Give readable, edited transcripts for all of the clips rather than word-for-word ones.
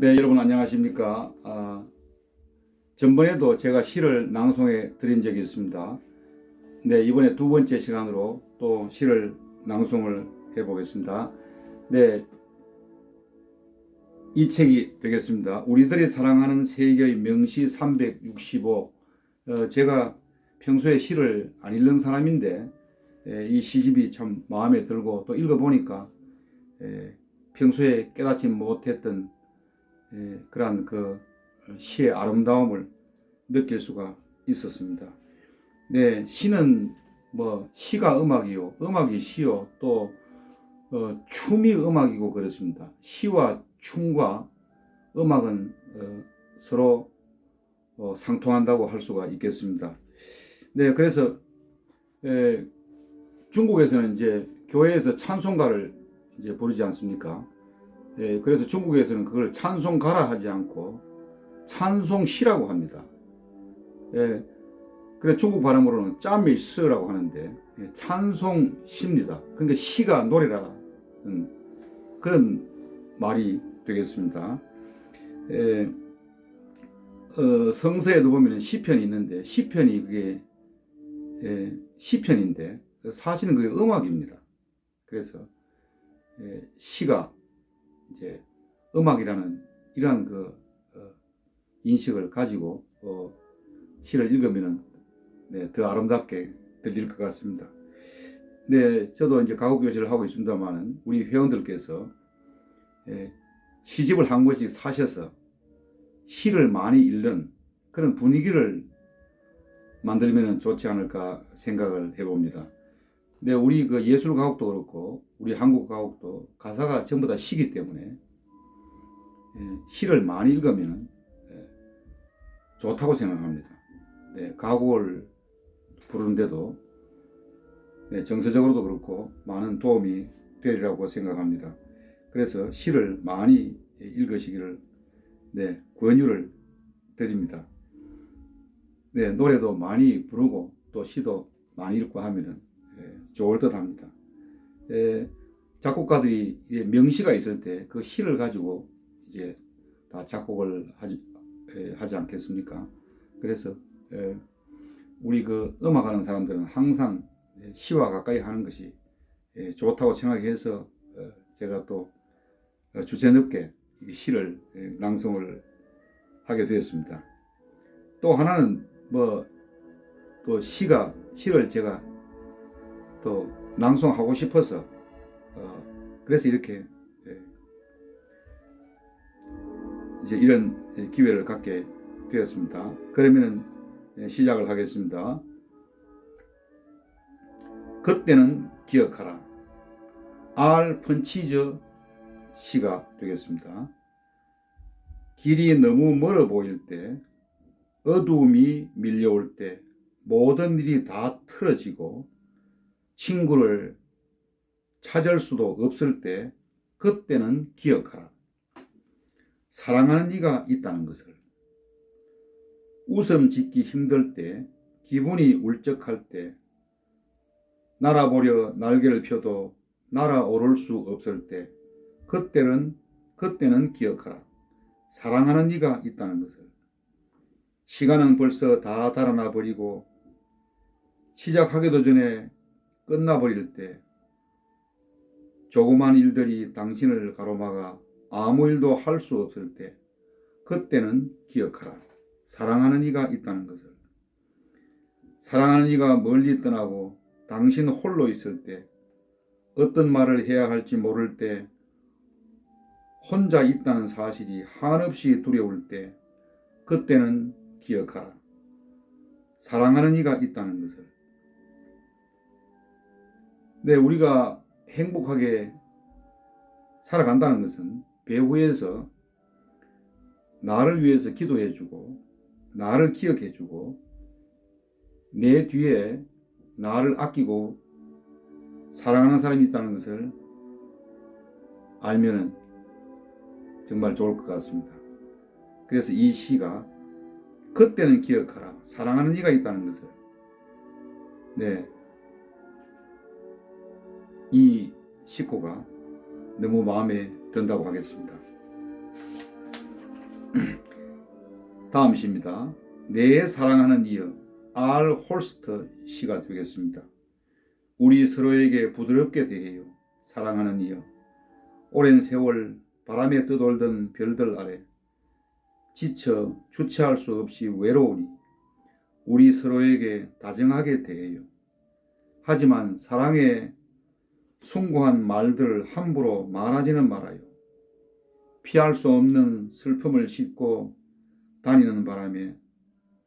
네, 여러분 안녕하십니까? 전번에도 제가 시를 낭송해 드린 적이 있습니다. 네, 이번에 두 번째 시간으로 또 시를 낭송을 해 보겠습니다. 네, 이 책이 되겠습니다. 우리들이 사랑하는 세계의 명시 365. 제가 평소에 시를 안 읽는 사람인데 이 시집이 참 마음에 들고 또 읽어보니까 평소에 깨닫지 못했던 그러한 그 시의 아름다움을 느낄 수가 있었습니다. 네, 시는 시가 음악이요, 음악이 시요, 또 춤이 음악이고 그렇습니다. 시와 춤과 음악은 서로 상통한다고 할 수가 있겠습니다. 네, 그래서 중국에서는 이제 교회에서 찬송가를 이제 부르지 않습니까? 그래서 중국에서는 그걸 찬송가라 하지 않고 찬송시라고 합니다. 그래서 중국 발음으로는 짜미스라고 하는데 찬송시입니다. 그러니까 시가 노래라는 그런 말이 되겠습니다. 성서에도 보면 시편이 있는데 시편이 그게 시편인데 사실은 그게 음악입니다. 그래서 시가 이제 음악이라는 이러한 그 인식을 가지고 시를 읽으면 더 아름답게 들릴 것 같습니다. 네, 저도 이제 가곡 교실을 하고 있습니다만은 우리 회원들께서 시집을 한 권씩 사셔서 시를 많이 읽는 그런 분위기를 만들면 좋지 않을까 생각을 해봅니다. 네, 우리 그 예술 가곡도 그렇고 우리 한국 가곡도 가사가 전부 다 시기 때문에 시를 많이 읽으면 좋다고 생각합니다. 네, 가곡을 부르는데도 정서적으로도 그렇고 많은 도움이 되리라고 생각합니다. 그래서 시를 많이 읽으시기를 권유를 드립니다. 네, 노래도 많이 부르고 또 시도 많이 읽고 하면은 좋을 듯 합니다. 작곡가들이 명시가 있을 때 그 시를 가지고 이제 다 작곡을 하지 않겠습니까? 그래서 우리 그 음악하는 사람들은 항상 시와 가까이 하는 것이 좋다고 생각해서 제가 또 주제넘게 시를 낭송을 하게 되었습니다. 또 하나는 또 시를 제가 또 낭송하고 싶어서 그래서 이렇게 이제 이런 기회를 갖게 되었습니다. 그러면은 시작을 하겠습니다. 그때는 기억하라. 알 펀치저 시가 되겠습니다. 길이 너무 멀어 보일 때, 어두움이 밀려올 때, 모든 일이 다 틀어지고 친구를 찾을 수도 없을 때, 그때는 기억하라. 사랑하는 네가 있다는 것을. 웃음 짓기 힘들 때, 기분이 울적할 때, 날아보려 날개를 펴도 날아오를 수 없을 때, 그때는 기억하라. 사랑하는 네가 있다는 것을. 시간은 벌써 다 달아나 버리고 시작하기도 전에 끝나버릴 때, 조그만 일들이 당신을 가로막아 아무 일도 할 수 없을 때, 그때는 기억하라. 사랑하는 이가 있다는 것을. 사랑하는 이가 멀리 떠나고 당신 홀로 있을 때, 어떤 말을 해야 할지 모를 때, 혼자 있다는 사실이 한없이 두려울 때, 그때는 기억하라. 사랑하는 이가 있다는 것을. 네, 우리가 행복하게 살아간다는 것은 배후에서 나를 위해서 기도해주고 나를 기억해주고 내 뒤에 나를 아끼고 사랑하는 사람이 있다는 것을 알면은 정말 좋을 것 같습니다. 그래서 이 시가 그때는 기억하라. 사랑하는 이가 있다는 것을 이 식구가 너무 마음에 든다고 하겠습니다. 다음 시입니다. 내 사랑하는 이여, R. 홀스터 시가 되겠습니다. 우리 서로에게 부드럽게 대해요. 사랑하는 이여, 오랜 세월 바람에 떠돌던 별들 아래 지쳐 주체할 수 없이 외로우니 우리 서로에게 다정하게 대해요. 하지만 사랑의 숭고한 말들을 함부로 말하지는 말아요. 피할 수 없는 슬픔을 싣고 다니는 바람에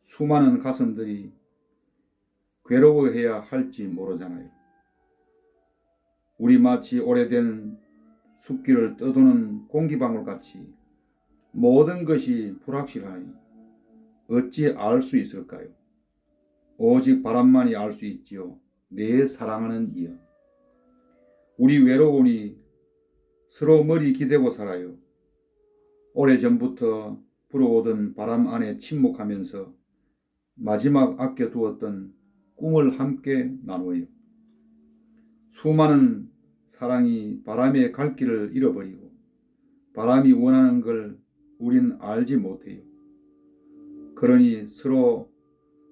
수많은 가슴들이 괴로워해야 할지 모르잖아요. 우리 마치 오래된 숲길을 떠도는 공기방울 같이 모든 것이 불확실하니 어찌 알 수 있을까요? 오직 바람만이 알 수 있지요. 내 사랑하는 이여. 우리 외로우니 서로 머리 기대고 살아요. 오래전부터 불어오던 바람 안에 침묵하면서 마지막 아껴두었던 꿈을 함께 나누어요. 수많은 사랑이 바람에 갈 길을 잃어버리고 바람이 원하는 걸 우린 알지 못해요. 그러니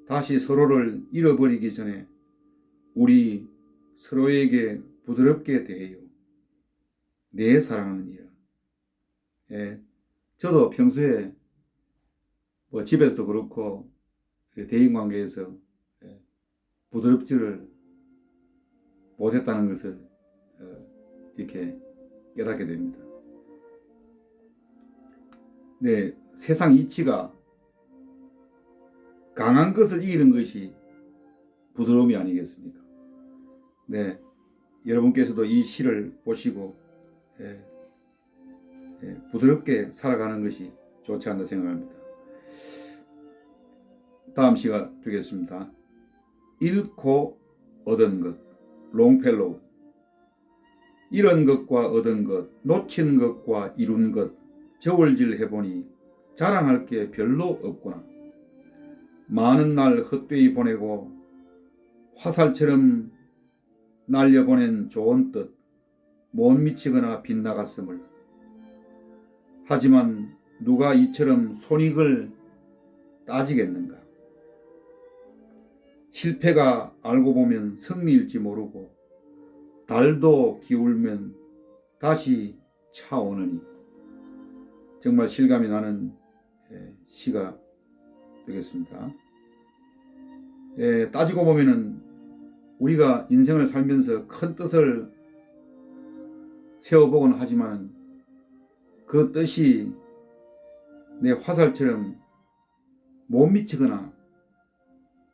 다시 서로를 잃어버리기 전에 우리 서로에게 부드럽게 대해요. 내 사랑하는 이여. 예, 저도 평소에 집에서도 그렇고 대인관계에서 부드럽지를 못했다는 것을 이렇게 깨닫게 됩니다. 네, 세상 이치가 강한 것을 이기는 것이 부드러움이 아니겠습니까? 네, 여러분께서도 이 시를 보시고 부드럽게 살아가는 것이 좋지 않나 생각합니다. 다음 시가 되겠습니다. 잃고 얻은 것, 롱펠로우. 잃은 것과 얻은 것, 놓친 것과 이룬 것, 저울질 해보니 자랑할 게 별로 없구나. 많은 날 헛되이 보내고 화살처럼 날려보낸 좋은 뜻, 못 미치거나 빗나갔음을. 하지만 누가 이처럼 손익을 따지겠는가? 실패가 알고 보면 승리일지 모르고 달도 기울면 다시 차오느니. 정말 실감이 나는 시가 되겠습니다. 따지고 보면은 우리가 인생을 살면서 큰 뜻을 세워보곤 하지만 그 뜻이 내 화살처럼 못 미치거나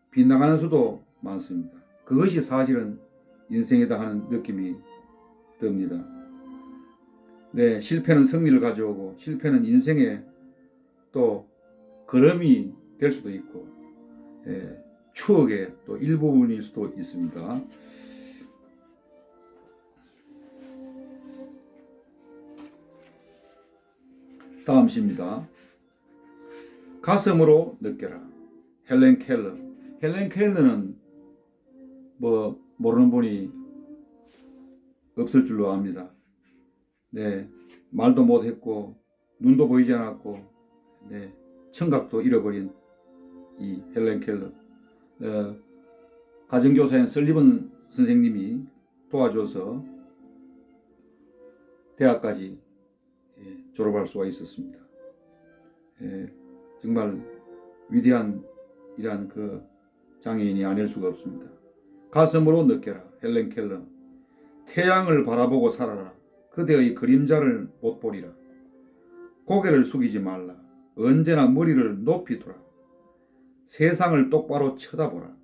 빗나가는 수도 많습니다. 그것이 사실은 인생이다 하는 느낌이 듭니다. 네, 실패는 승리를 가져오고 실패는 인생의 또 걸음이 될 수도 있고 추억의 또 일부분일 수도 있습니다. 다음 시입니다. 가슴으로 느껴라. 헬렌 켈러. 헬렌 켈러는 모르는 분이 없을 줄로 압니다. 네, 말도 못했고 눈도 보이지 않았고 청각도 잃어버린 이 헬렌 켈러. 가정교사인 설리번 선생님이 도와줘서 대학까지 졸업할 수가 있었습니다. 정말 위대한 이란 그 장애인이 아닐 수가 없습니다. 가슴으로 느껴라. 헬렌 켈러. 태양을 바라보고 살아라. 그대의 그림자를 못 보리라. 고개를 숙이지 말라. 언제나 머리를 높이 두라. 세상을 똑바로 쳐다보라.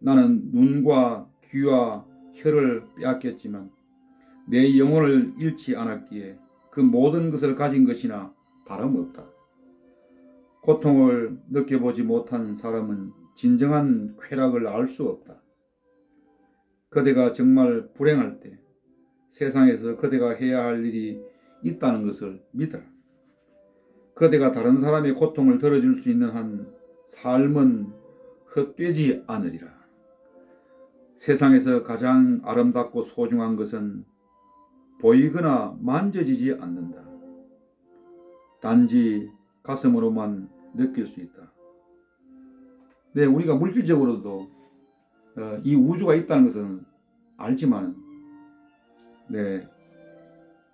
나는 눈과 귀와 혀를 빼앗겼지만 내 영혼을 잃지 않았기에 그 모든 것을 가진 것이나 다름없다. 고통을 느껴보지 못한 사람은 진정한 쾌락을 알 수 없다. 그대가 정말 불행할 때 세상에서 그대가 해야 할 일이 있다는 것을 믿어라. 그대가 다른 사람의 고통을 덜어줄 수 있는 한 삶은 헛되지 않으리라. 세상에서 가장 아름답고 소중한 것은 보이거나 만져지지 않는다. 단지 가슴으로만 느낄 수 있다. 네, 우리가 물질적으로도 이 우주가 있다는 것은 알지만, 네,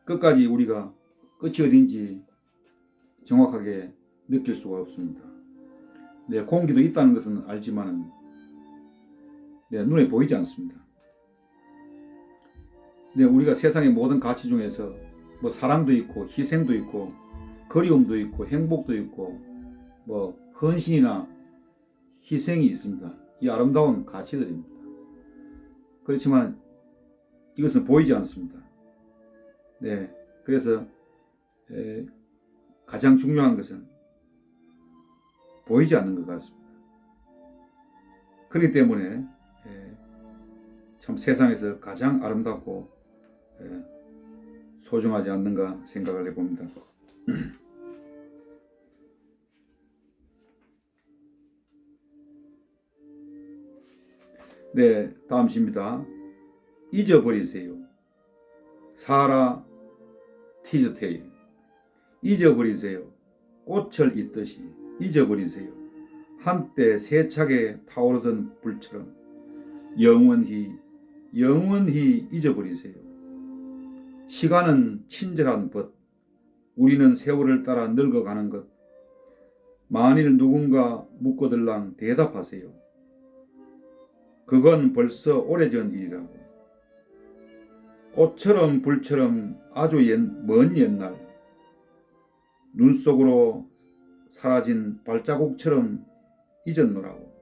끝까지 우리가 끝이 어딘지 정확하게 느낄 수가 없습니다. 네, 공기도 있다는 것은 알지만, 네, 눈에 보이지 않습니다. 네, 우리가 세상의 모든 가치 중에서 뭐 사랑도 있고 희생도 있고 그리움도 있고 행복도 있고 뭐 헌신이나 희생이 있습니다. 이 아름다운 가치들입니다. 그렇지만 이것은 보이지 않습니다. 네, 그래서 가장 중요한 것은 보이지 않는 것 같습니다. 그렇기 때문에 참 세상에서 가장 아름답고 소중하지 않는가 생각을 해봅니다. 네, 다음 시입니다. 잊어버리세요. 사라 티즈테일. 잊어버리세요. 꽃을 잊듯이 잊어버리세요. 한때 세차게 타오르던 불처럼 영원히 잊어버리세요. 시간은 친절한 벗. 우리는 세월을 따라 늙어가는 것. 만일 누군가 묻거들랑 대답하세요. 그건 벌써 오래전 일이라고. 꽃처럼 불처럼 아주 먼 옛날, 눈 속으로 사라진 발자국처럼 잊었노라고.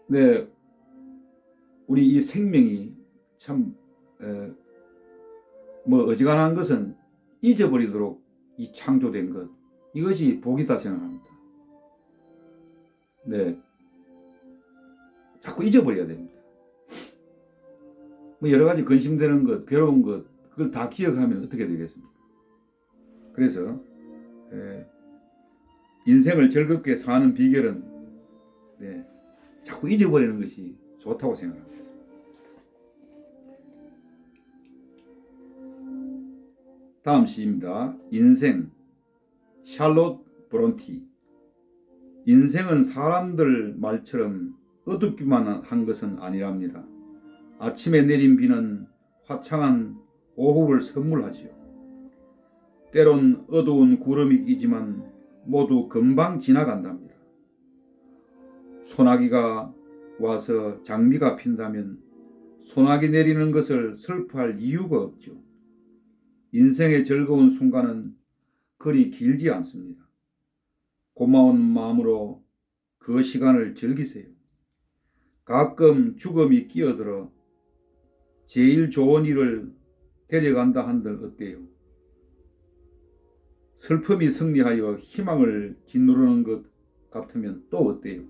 네, 우리 이 생명이 참 어지간한 것은 잊어버리도록 이 창조된 것, 이것이 복이다 생각합니다. 네, 자꾸 잊어버려야 됩니다. 여러 가지 근심되는 것, 괴로운 것, 그걸 다 기억하면 어떻게 되겠습니까? 그래서 인생을 즐겁게 사는 비결은 자꾸 잊어버리는 것이 좋다고 생각합니다. 다음 시입니다. 인생, 샬롯 브론티. 인생은 사람들 말처럼 어둡기만 한 것은 아니랍니다. 아침에 내린 비는 화창한 오후를 선물하지요. 때론 어두운 구름이 끼지만 모두 금방 지나간답니다. 소나기가 와서 장미가 핀다면 소나기 내리는 것을 슬퍼할 이유가 없죠. 인생의 즐거운 순간은 그리 길지 않습니다. 고마운 마음으로 그 시간을 즐기세요. 가끔 죽음이 끼어들어 제일 좋은 일을 데려간다 한들 어때요? 슬픔이 승리하여 희망을 짓누르는 것 같으면 또 어때요?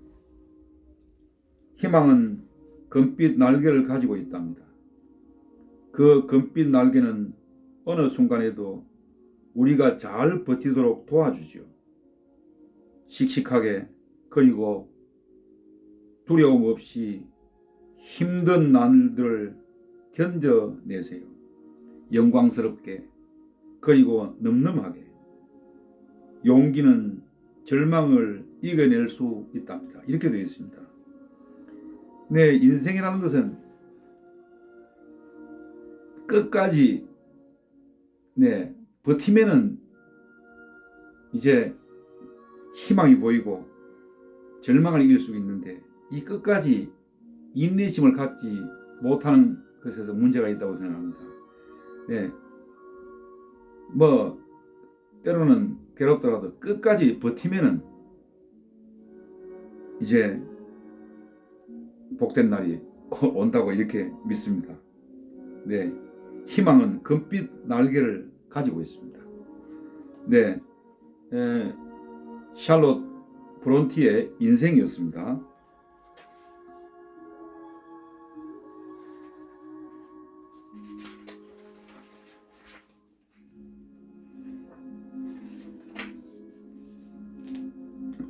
희망은 금빛 날개를 가지고 있답니다. 그 금빛 날개는 어느 순간에도 우리가 잘 버티도록 도와주지요. 씩씩하게, 그리고 두려움 없이 힘든 날들을 견뎌내세요. 영광스럽게, 그리고 늠름하게. 용기는 절망을 이겨낼 수 있답니다. 이렇게 되어 있습니다. 네, 인생이라는 것은 끝까지 버티면은 이제 희망이 보이고 절망을 이길 수 있는데, 이 끝까지 인내심을 갖지 못하는 것에서 문제가 있다고 생각합니다. 네, 때로는 괴롭더라도 끝까지 버티면은 이제 복된 날이 온다고 이렇게 믿습니다. 네, 희망은 금빛 날개를 가지고 있습니다. 네, 샬롯 브론티의 인생이었습니다.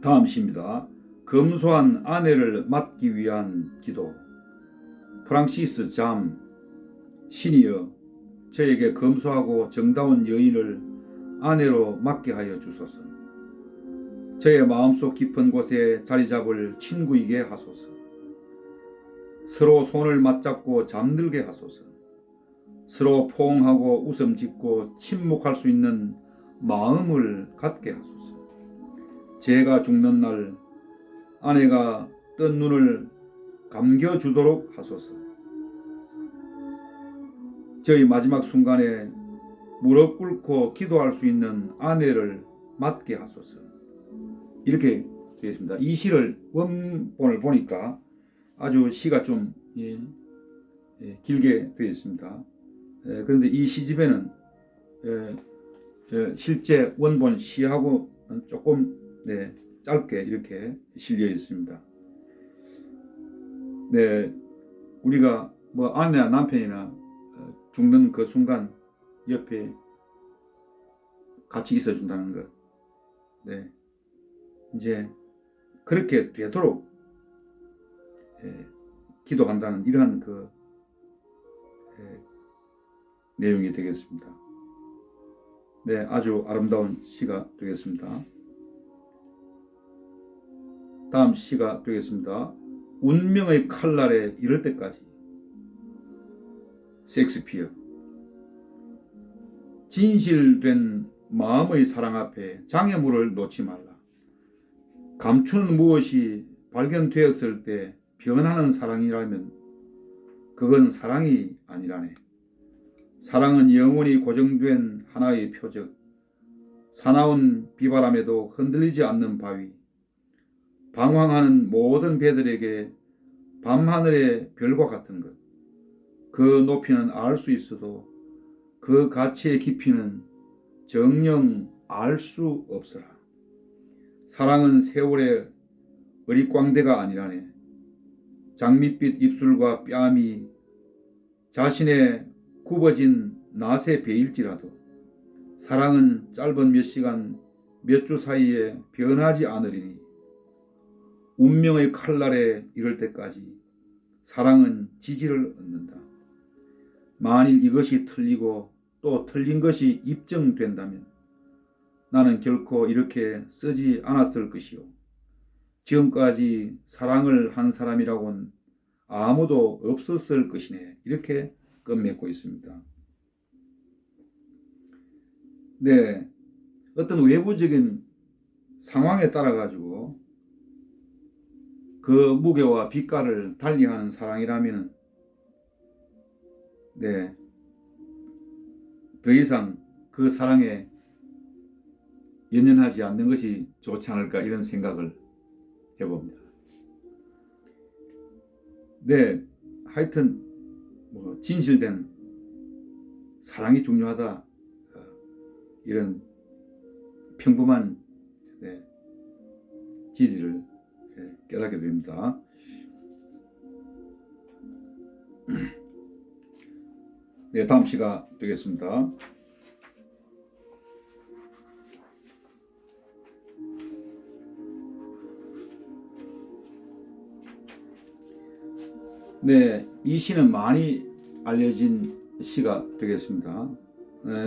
다음 시입니다. 검소한 아내를 맡기 위한 기도. 프랑시스 잠. 신이여, 저에게 검소하고 정다운 여인을 아내로 맡게 하여 주소서. 저의 마음속 깊은 곳에 자리 잡을 친구이게 하소서. 서로 손을 맞잡고 잠들게 하소서. 서로 포옹하고 웃음 짓고 침묵할 수 있는 마음을 갖게 하소서. 제가 죽는 날 아내가 뜬 눈을 감겨주도록 하소서. 저희 마지막 순간에 무릎 꿇고 기도할 수 있는 아내를 맡게 하소서. 이렇게 되어 있습니다. 이 시를 원본을 보니까 아주 시가 좀 길게 되어 있습니다. 그런데 이 시집에는 실제 원본 시하고 조금 짧게 이렇게 실려 있습니다. 네, 우리가 뭐 아내나 남편이나 죽는 그 순간 옆에 같이 있어준다는 것, 네, 이제 그렇게 되도록 기도한다는 이러한 그 내용이 되겠습니다. 네, 아주 아름다운 시가 되겠습니다. 다음 시가 되겠습니다. 운명의 칼날에 이를 때까지. 셰익스피어. 진실된 마음의 사랑 앞에 장애물을 놓지 말라. 감추는 무엇이 발견되었을 때 변하는 사랑이라면 그건 사랑이 아니라네. 사랑은 영원히 고정된 하나의 표적, 사나운 비바람에도 흔들리지 않는 바위, 방황하는 모든 배들에게 밤하늘의 별과 같은 것. 그 높이는 알 수 있어도 그 가치의 깊이는 정녕 알 수 없어라. 사랑은 세월의 어릿광대가 아니라네. 장밋빛 입술과 뺨이 자신의 굽어진 낫의 배일지라도 사랑은 짧은 몇 시간 몇 주 사이에 변하지 않으리니 운명의 칼날에 이를 때까지 사랑은 지지를 얻는다. 만일 이것이 틀리고 또 틀린 것이 입증된다면 나는 결코 이렇게 쓰지 않았을 것이요. 지금까지 사랑을 한 사람이라고는 아무도 없었을 것이네. 이렇게 끝맺고 있습니다. 네, 어떤 외부적인 상황에 따라 가지고 그 무게와 빛깔을 달리하는 사랑이라면 네, 더 이상 그 사랑에 연연하지 않는 것이 좋지 않을까 이런 생각을 해봅니다. 네, 하여튼 뭐 진실된 사랑이 중요하다 이런 평범한 진리를 깨닫게 됩니다. 네, 다음 시가 되겠습니다. 네, 이 시는 많이 알려진 시가 되겠습니다.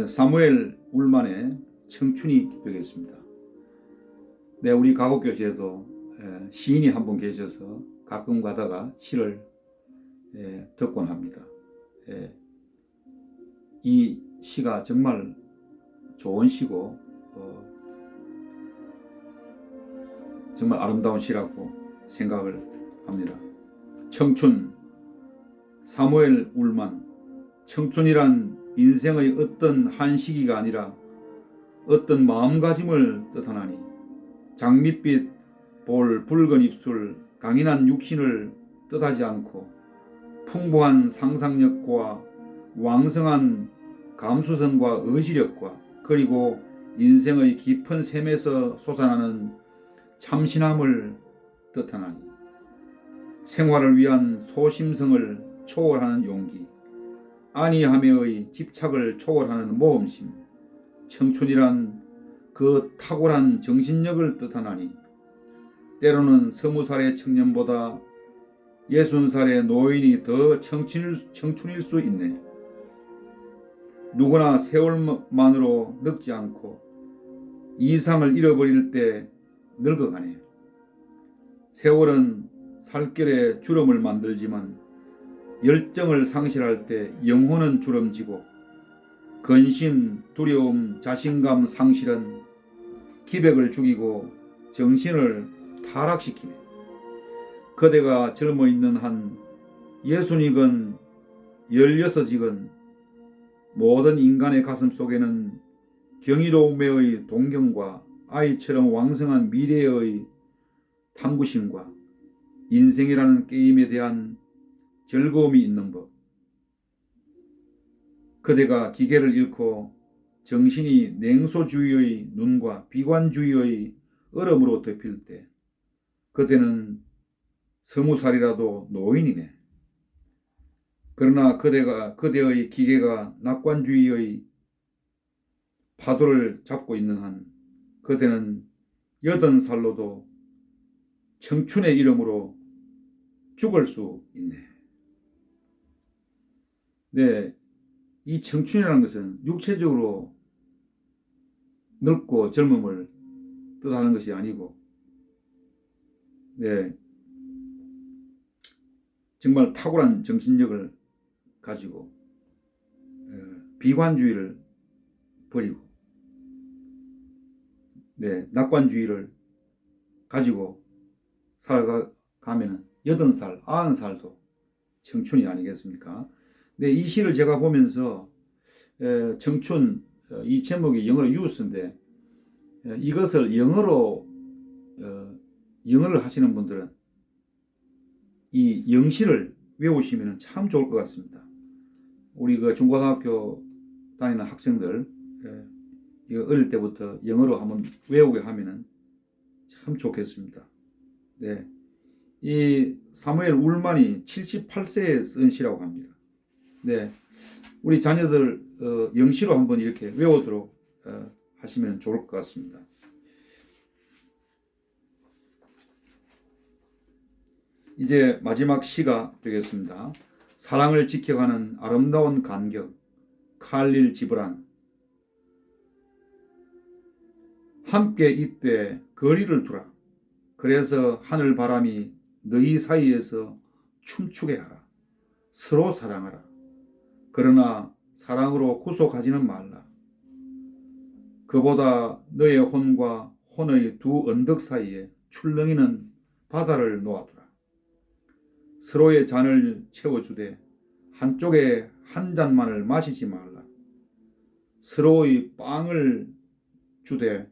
사무엘 울만의 청춘이 되겠습니다. 네, 우리 가곡교실에도 시인이 한 분 계셔서 가끔 가다가 시를 듣곤 합니다. 이 시가 정말 좋은 시고 정말 아름다운 시라고 생각을 합니다. 청춘, 사무엘 울만. 청춘이란 인생의 어떤 한 시기가 아니라 어떤 마음가짐을 뜻하나니 장밋빛 볼 붉은 입술 강인한 육신을 뜻하지 않고 풍부한 상상력과 왕성한 감수성과 의지력과 그리고 인생의 깊은 샘에서 솟아나는 참신함을 뜻하나니 생활을 위한 소심성을 초월하는 용기, 안이함에의 집착을 초월하는 모험심, 청춘이란 그 탁월한 정신력을 뜻하나니 때로는 20살의 청년보다 60살의 노인이 더 청춘일 수 있네. 누구나 세월만으로 늙지 않고 이상을 잃어버릴 때 늙어가네. 세월은 살결에 주름을 만들지만 열정을 상실할 때 영혼은 주름지고 근심, 두려움, 자신감 상실은 기백을 죽이고 정신을 타락시키네. 그대가 젊어 있는 한 60이건 16이건 모든 인간의 가슴 속에는 경이로움의 동경과 아이처럼 왕성한 미래의 탐구심과 인생이라는 게임에 대한 즐거움이 있는 법. 그대가 기계를 잃고 정신이 냉소주의의 눈과 비관주의의 얼음으로 덮일 때 그대는 20살이라도 노인이네. 그러나 그대의 기계가 낙관주의의 파도를 잡고 있는 한 그대는 80살로도 청춘의 이름으로 죽을 수 있네. 네, 이 청춘이라는 것은 육체적으로 늙고 젊음을 뜻하는 것이 아니고, 네, 정말 탁월한 정신력을 가지고 비관주의를 버리고, 네, 낙관주의를 가지고 살아가면은 80살, 90살도 청춘이 아니겠습니까? 네, 이 시를 제가 보면서 청춘, 이 제목이 영어로 youth인데 이것을 영어를 하시는 분들은 이 영시를 외우시면 참 좋을 것 같습니다. 우리 그 중고등학교 다니는 학생들 이거 어릴 때부터 영어로 한번 외우게 하면은 참 좋겠습니다. 네, 이 사무엘 울만이 78세에 쓴 시라고 합니다. 네, 우리 자녀들 영시로 한번 이렇게 외우도록 하시면 좋을 것 같습니다. 이제 마지막 시가 되겠습니다. 사랑을 지켜가는 아름다운 간격, 칼릴 지브란. 함께 있되 거리를 두라. 그래서 하늘 바람이 너희 사이에서 춤추게 하라. 서로 사랑하라. 그러나 사랑으로 구속하지는 말라. 그보다 너의 혼과 혼의 두 언덕 사이에 출렁이는 바다를 놓아두라. 서로의 잔을 채워주되 한쪽에 한 잔만을 마시지 말라. 서로의 빵을 주되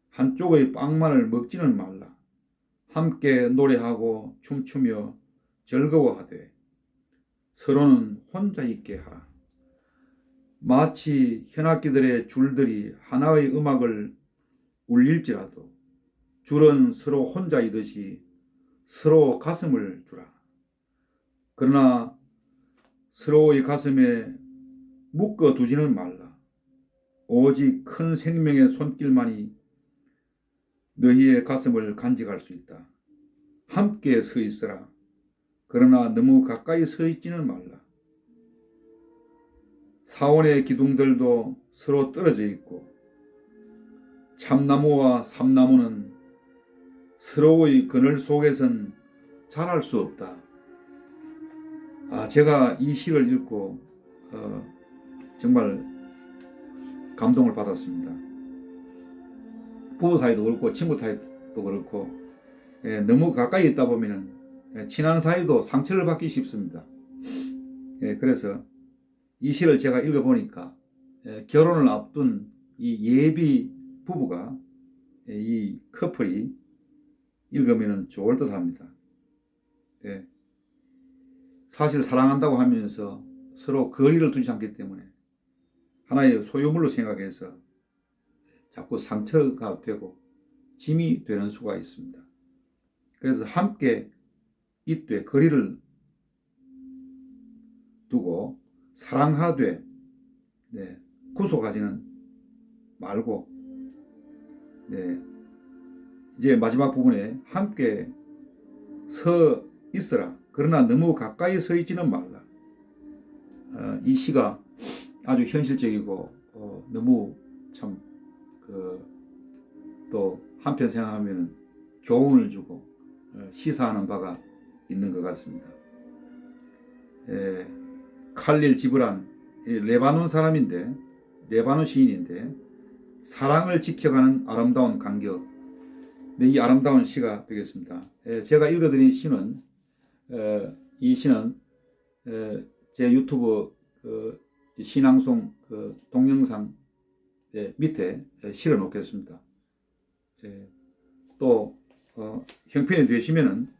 한쪽의 빵만을 먹지는 말라. 함께 노래하고 춤추며 즐거워하되 서로는 혼자 있게 하라. 마치 현악기들의 줄들이 하나의 음악을 울릴지라도 줄은 서로 혼자이듯이 서로 가슴을 주라. 그러나 서로의 가슴에 묶어두지는 말라. 오직 큰 생명의 손길만이 너희의 가슴을 간직할 수 있다. 함께 서 있으라. 그러나 너무 가까이 서 있지는 말라. 사원의 기둥들도 서로 떨어져 있고 참나무와 삼나무는 서로의 그늘 속에선 자랄 수 없다. 제가 이 시를 읽고 정말 감동을 받았습니다. 부부 사이도 그렇고 친구 사이도 그렇고 너무 가까이 있다 보면 친한 사이도 상처를 받기 쉽습니다. 그래서 이 시를 제가 읽어보니까 결혼을 앞둔 이 예비 부부가 이 커플이 읽으면 좋을 듯 합니다. 사실 사랑한다고 하면서 서로 거리를 두지 않기 때문에 하나의 소유물로 생각해서 자꾸 상처가 되고 짐이 되는 수가 있습니다. 그래서 함께 있되 거리를 두고 사랑하되 구속하지는 말고 이제 마지막 부분에 함께 서 있어라. 그러나 너무 가까이 서 있지는 말라. 이 시가 아주 현실적이고 너무 참 또 한편 생각하면 교훈을 주고 시사하는 바가 있는 것 같습니다. 칼릴 지브란 레바논 사람인데 레바논 시인인데 사랑을 지켜가는 아름다운 간격. 네, 이 아름다운 시가 되겠습니다. 제가 읽어드린 시는 이 시는 제 유튜브 신앙송 동영상 밑에 실어 놓겠습니다. 또 형편이 되시면은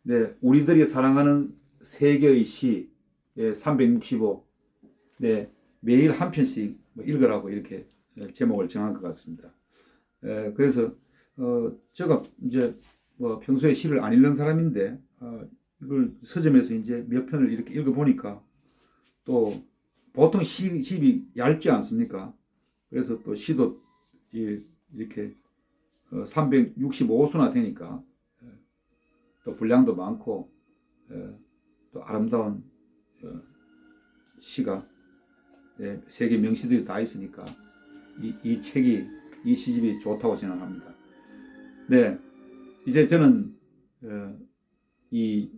네, 우리들이 사랑하는 세계의 시 365 네, 매일 한 편씩 읽으라고 이렇게 제목을 정한 것 같습니다. 그래서 제가 이제 뭐 평소에 시를 안 읽는 사람인데 이걸 서점에서 이제 몇 편을 이렇게 읽어보니까 또 보통 시집이 얇지 않습니까? 그래서 또 시도 이렇게 365수나 되니까 또 분량도 많고 또 아름다운 시가 세계 명시들이 다 있으니까 이 책이 이 시집이 좋다고 생각합니다. 네, 이제 저는 이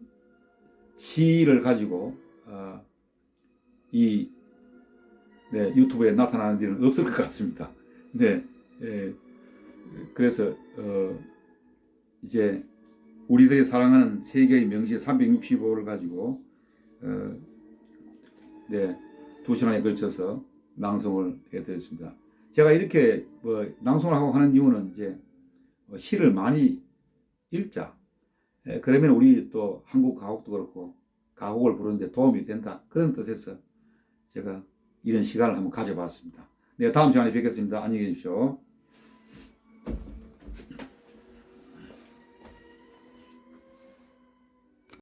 시를 가지고 이 유튜브에 나타나는 일은 없을 것 같습니다. 네, 그래서 이제 우리들이 사랑하는 세계의 명시 365를 가지고 2시간에 걸쳐서 낭송을 해드렸습니다. 제가 이렇게 낭송을 하고 하는 이유는 이제 시를 많이 읽자. 그러면 우리 또 한국 가곡도 그렇고 가곡을 부르는데 도움이 된다. 그런 뜻에서 제가 이런 시간을 한번 가져봤습니다. 네, 다음 시간에 뵙겠습니다. 안녕히 계십시오.